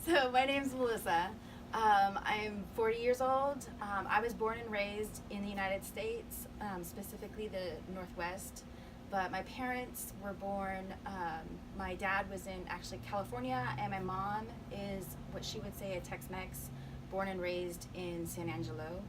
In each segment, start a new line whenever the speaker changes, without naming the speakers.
So my name's Melissa. I'm 40 years old. I was born and raised in the United States, specifically the Northwest. But my parents were born, my dad was in actually California, and my mom is what she would say a Tex-Mex, born and raised in San Angelo.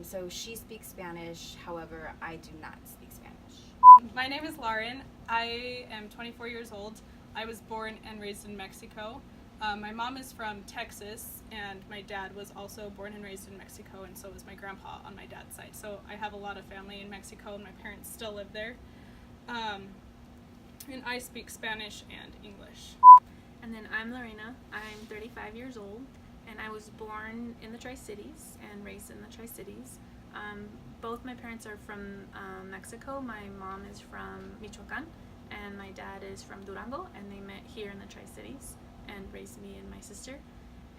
So she speaks Spanish, however, I do not speak Spanish.
My name is Lauren. I am 24 years old. I was born and raised in Mexico. My mom is from Texas, and my dad was also born and raised in Mexico, and so was my grandpa on my dad's side. So I have a lot of family in Mexico, and my parents still live there. And I speak Spanish and English.
And then I'm Lorena. I'm 35 years old, and I was born in the Tri-Cities and raised in the Tri-Cities. Both my parents are from Mexico. My mom is from Michoacan, and my dad is from Durango, and they met here in the Tri-Cities and raised me and my sister.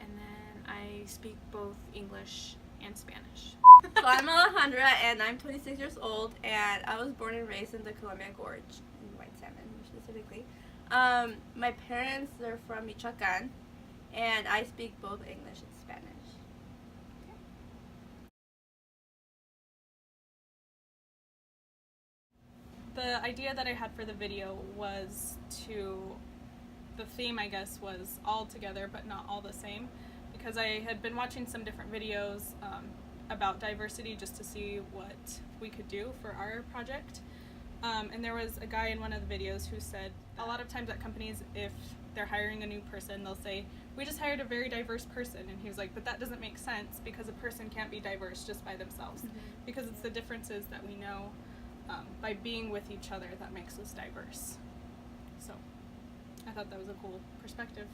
And then I speak both English and Spanish.
So I'm Alejandra, and I'm 26 years old, and I was born and raised in the Columbia Gorge, in White Salmon specifically. My parents are from Michoacan, and I speak both English and Spanish.
The idea that I had for the video was the theme, I guess, was all together but not all the same, because I had been watching some different videos about diversity just to see what we could do for our project. And there was a guy in one of the videos who said a lot of times at companies, if they're hiring a new person, they'll say, we just hired a very diverse person. And he was like, but that doesn't make sense, because a person can't be diverse just by themselves. Because it's the differences that we know by being with each other that makes us diverse. So I thought that was a cool perspective.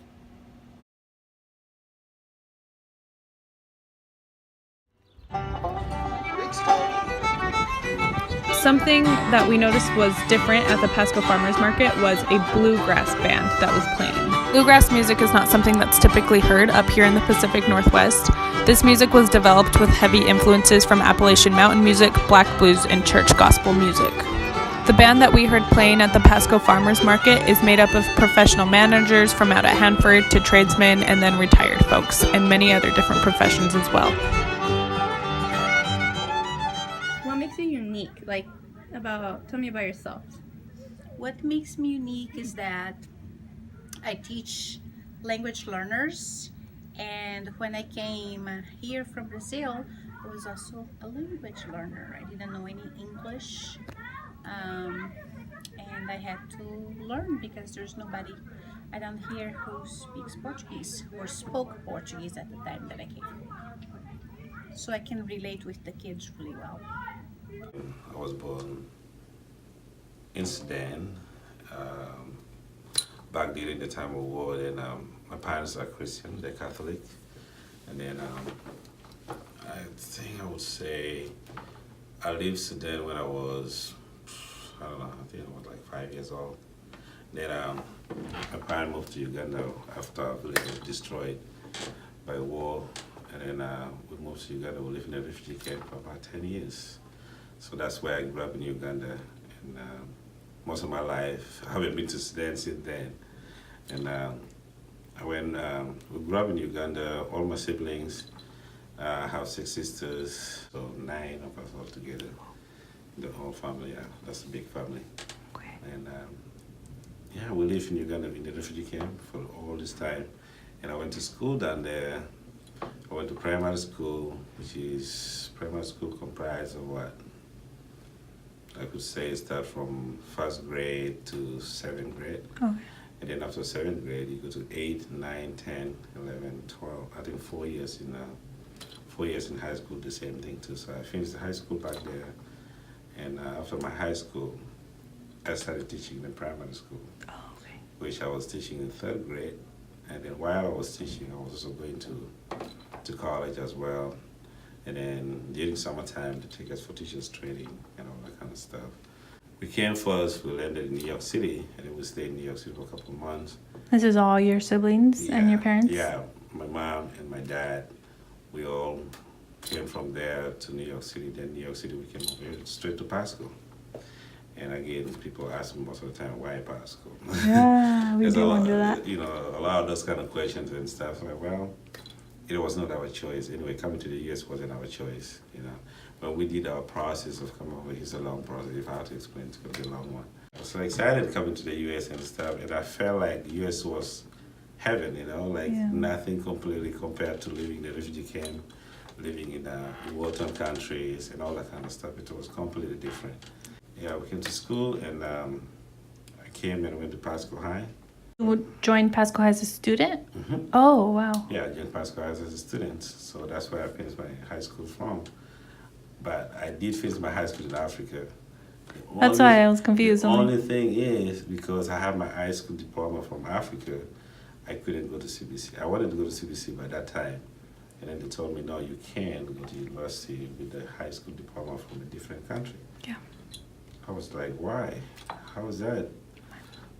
Something that we noticed was different at the Pasco Farmers Market was a bluegrass band that was playing. Bluegrass music is not something that's typically heard up here in the Pacific Northwest. This music was developed with heavy influences from Appalachian mountain music, black blues, and church gospel music. The band that we heard playing at the Pasco Farmers Market is made up of professional managers from out at Hanford to tradesmen and then retired folks, and many other different professions as well.
What makes you unique? Tell me about yourself.
What makes me unique is that I teach language learners, and when I came here from Brazil, I was also a language learner. I didn't know any English, and I had to learn because there's nobody around here who speaks Portuguese or spoke Portuguese at the time that I came. So I can relate with the kids really well.
I was born in Sudan back during the time of war. Then my parents are Christian, they're Catholic. And then I think I would say I lived Sudan when I was, I don't know, I think I was like 5 years old. Then my parents moved to Uganda after our village was destroyed by war. And then we moved to Uganda. We lived in a refugee camp for about 10 years. So that's where I grew up in Uganda. And most of my life, I haven't been to Sudan since then. And when we grew up in Uganda, all my siblings, I have 6 sisters, so 9 of us all together. The whole family, yeah, that's a big family.
Okay.
And yeah, we lived in Uganda in the refugee camp for all this time. And I went to school down there. I went to primary school, which is primary school comprised of what? I could say start from 1st grade to 7th grade.
Okay.
And then after 7th grade, you go to 8, 9, 10, 11, 12. I think 4 years in high school, the same thing too. So I finished the high school back there. And after my high school, I started teaching in primary school, which I was teaching in 3rd grade. And then while I was teaching, I was also going to college as well. And then during summertime, they take us for teachers training and all that kind of stuff. We came first, we landed in New York City, and then we stayed in New York City for a couple of months.
This is all your siblings and your parents?
Yeah, my mom and my dad, we all came from there to New York City. Then New York City, we came over straight to Pasco. And again, people ask me most of the time, why Pasco?
Yeah, we
There's
do
a lot,
wonder that.
you know, a lot of those kind of questions and stuff. Like, well, it was not our choice. Anyway, coming to the U.S. wasn't our choice, you know. But we did our process of coming over. It's a long process. If I have to explain, it's going to be a long one. I was so excited coming to the U.S. and stuff, and I felt like the U.S. was heaven, you know, like
Yeah.
nothing completely compared to living in the refugee camp, living in war-torn countries and all that kind of stuff. It was completely different. Yeah, we came to school, and I came and went to Pasco High.
You joined Pasco High as a student?
Mm-hmm.
Oh, wow.
Yeah, I joined Pasco High as a student, so that's where I finished my high school from. But I did finish my high school in Africa.
That's why I was confused.
The
I'm like,
only thing is, because I have my high school diploma from Africa, I couldn't go to CBC. I wanted to go to CBC by that time. And then they told me, no, you can't go to university with a high school diploma from a different country.
Yeah.
I was like, why? How is that?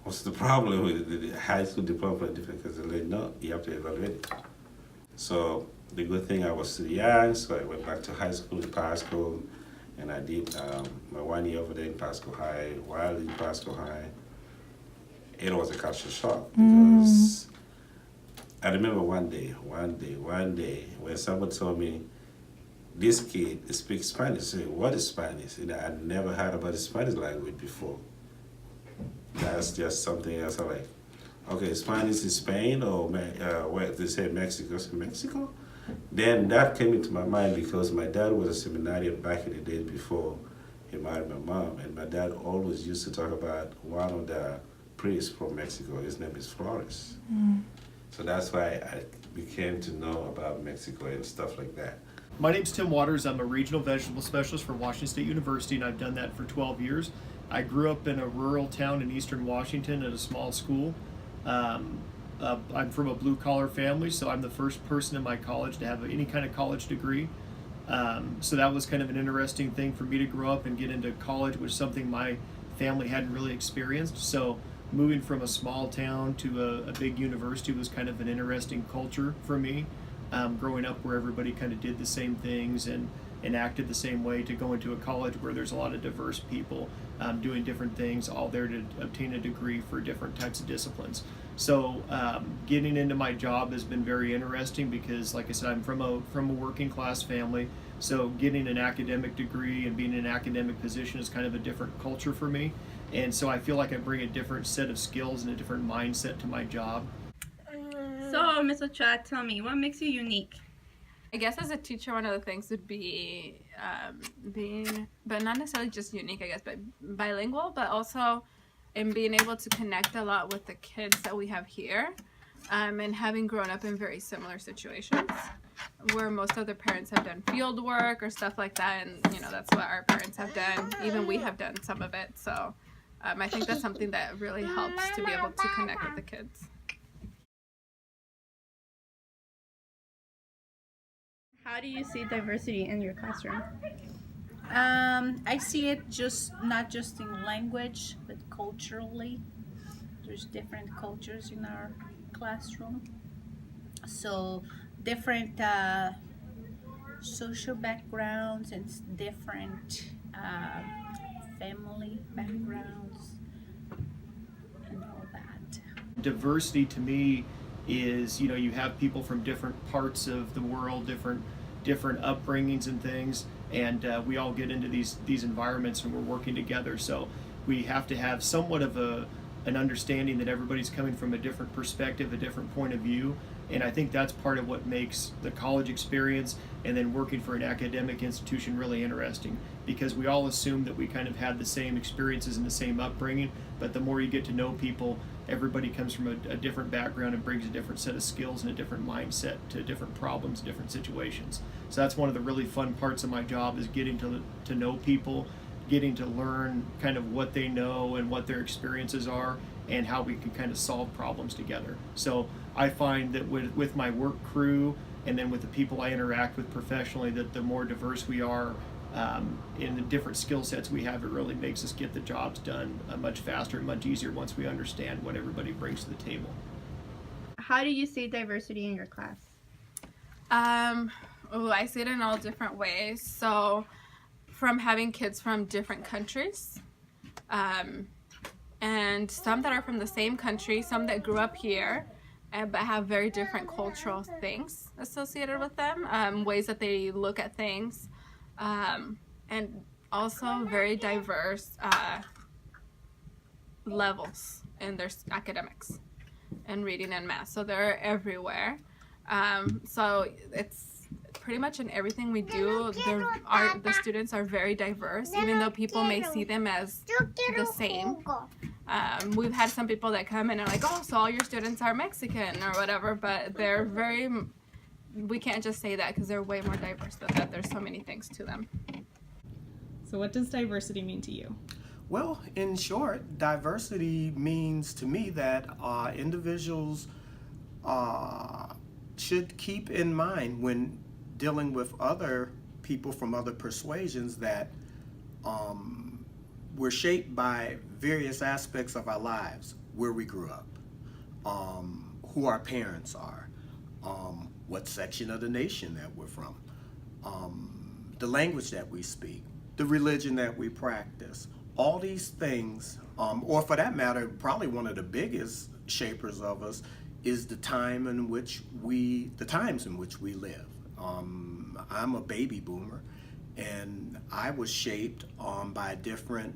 What's the problem with the high school diploma from a different country? They're like, no, you have to evaluate it. So the good thing, I was still young, so I went back to high school in Pasco, and I did my 1 year over there in Pasco High. While in Pasco High, it was a culture shock because I remember one day, when someone told me, this kid speaks Spanish. I said, what is Spanish? You know, I never heard about the Spanish language before. That's just something else. I'm like, okay, Spanish is Spain, or where they say Mexico? So Mexico? Then that came into my mind because my dad was a seminarian back in the days before he married my mom, and my dad always used to talk about one of the priests from Mexico. His name is Flores. So that's why I became to know about Mexico and stuff like that.
My name's Tim Waters. I'm a regional vegetable specialist for Washington State University, and I've done that for 12 years. I grew up in a rural town in eastern Washington at a small school. I'm from a blue-collar family, so I'm the first person in my college to have any kind of college degree. So that was kind of an interesting thing for me to grow up and get into college, which is something my family hadn't really experienced. So moving from a small town to a big university was kind of an interesting culture for me. Growing up where everybody kind of did the same things and acted the same way, to go into a college where there's a lot of diverse people doing different things, all there to obtain a degree for different types of disciplines. So getting into my job has been very interesting because, like I said, I'm from a working class family. So getting an academic degree and being in an academic position is kind of a different culture for me. And so I feel like I bring a different set of skills and a different mindset to my job.
So, Ms. Ochoa, tell me, what makes you unique?
I guess as a teacher, one of the things would be being, but not necessarily just unique, I guess, but bilingual, but also in being able to connect a lot with the kids that we have here, and having grown up in very similar situations where most of their parents have done field work or stuff like that, and that's what our parents have done. Even we have done some of it, so I think that's something that really helps to be able to connect with the kids.
How do you see diversity in your classroom?
I see it not just in language, but culturally. There's different cultures in our classroom. So different social backgrounds and different family backgrounds and all that.
Diversity to me is, you have people from different parts of the world, different upbringings and things, and we all get into these environments and we're working together. So we have to have somewhat of an understanding that everybody's coming from a different perspective, a different point of view, and I think that's part of what makes the college experience and then working for an academic institution really interesting, because we all assume that we kind of had the same experiences and the same upbringing, but the more you get to know people, everybody comes from a different background and brings a different set of skills and a different mindset to different problems, different situations. So that's one of the really fun parts of my job, is getting to know people, getting to learn kind of what they know and what their experiences are and how we can kind of solve problems together. So I find that with my work crew and then with the people I interact with professionally, that the more diverse we are in the different skill sets we have, it really makes us get the jobs done much faster and much easier once we understand what everybody brings to the table.
How do you see diversity in your class?
I see it in all different ways. So from having kids from different countries, And some that are from the same country, some that grew up here, but have very different cultural things associated with them, ways that they look at things, and also very diverse levels in their academics and reading and math. So they're everywhere. So it's pretty much in everything we do. The students are very diverse, even though people may see them as the same. We've had some people that come in and are like, oh, so all your students are Mexican or whatever, but they're very, we can't just say that because they're way more diverse than that. There's so many things to them.
So what does diversity mean to you?
Well, in short, diversity means to me that individuals should keep in mind when dealing with other people from other persuasions that we're shaped by various aspects of our lives, where we grew up, who our parents are, what section of the nation that we're from, the language that we speak, the religion that we practice. All these things, or for that matter, probably one of the biggest shapers of us is the times in which we live. I'm a baby boomer, and I was shaped by a different,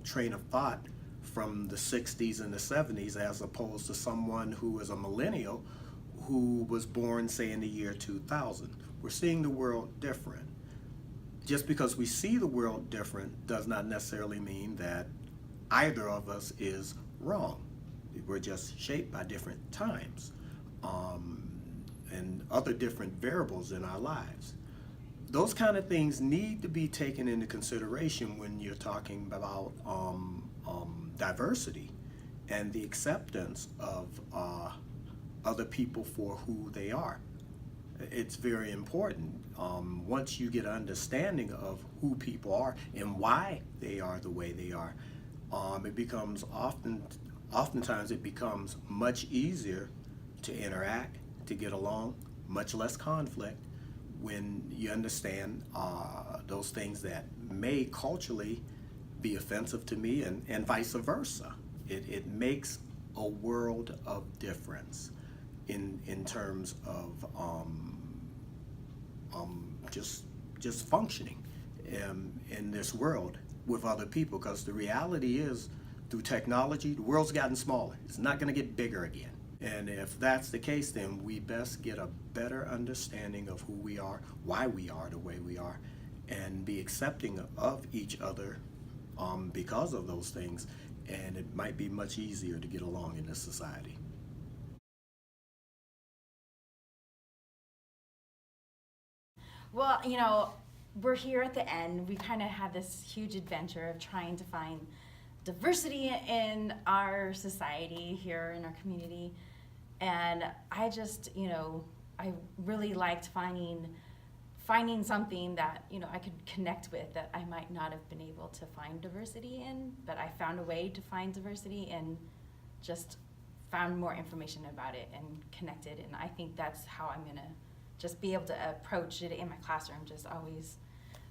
train of thought from the 60s and the 70s as opposed to someone who is a millennial who was born, say, in the year 2000. We're seeing the world different. Just because we see the world different does not necessarily mean that either of us is wrong. We're just shaped by different times and other different variables in our lives. Those kind of things need to be taken into consideration when you're talking about diversity and the acceptance of other people for who they are. It's very important. Once you get an understanding of who people are and why they are the way they are, it becomes oftentimes it becomes much easier to interact, to get along, much less conflict when you understand those things that may culturally be offensive to me and vice versa. It makes a world of difference in terms of just functioning in this world with other people, because the reality is, through technology, the world's gotten smaller. It's not going to get bigger again. And if that's the case, then we best get a better understanding of who we are, why we are the way we are, and be accepting of each other because of those things. And it might be much easier to get along in this society.
Well, we're here at the end. We kind of had this huge adventure of trying to find diversity in our society here in our community. And I just, I really liked finding something that, I could connect with that I might not have been able to find diversity in, but I found a way to find diversity and just found more information about it and connected. And I think that's how I'm gonna just be able to approach it in my classroom, just always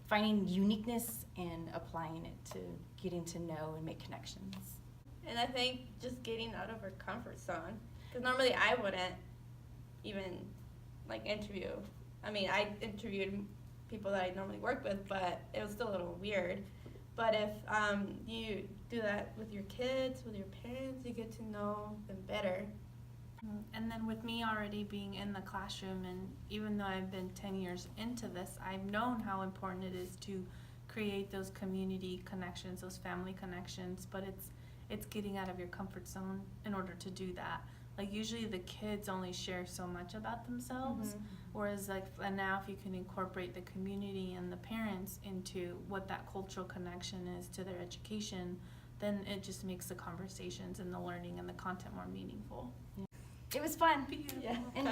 finding uniqueness and applying it to getting to know and make connections.
And I think just getting out of our comfort zone, because normally I wouldn't even interview. I mean, I interviewed people that I normally work with, but it was still a little weird. But if you do that with your kids, with your parents, you get to know them better.
And then with me already being in the classroom, and even though I've been 10 years into this, I've known how important it is to create those community connections, those family connections, but it's getting out of your comfort zone in order to do that. Usually the kids only share so much about themselves, whereas and now if you can incorporate the community and the parents into what that cultural connection is to their education, then it just makes the conversations and the learning and the content more meaningful.
It was fun.
Yeah.
And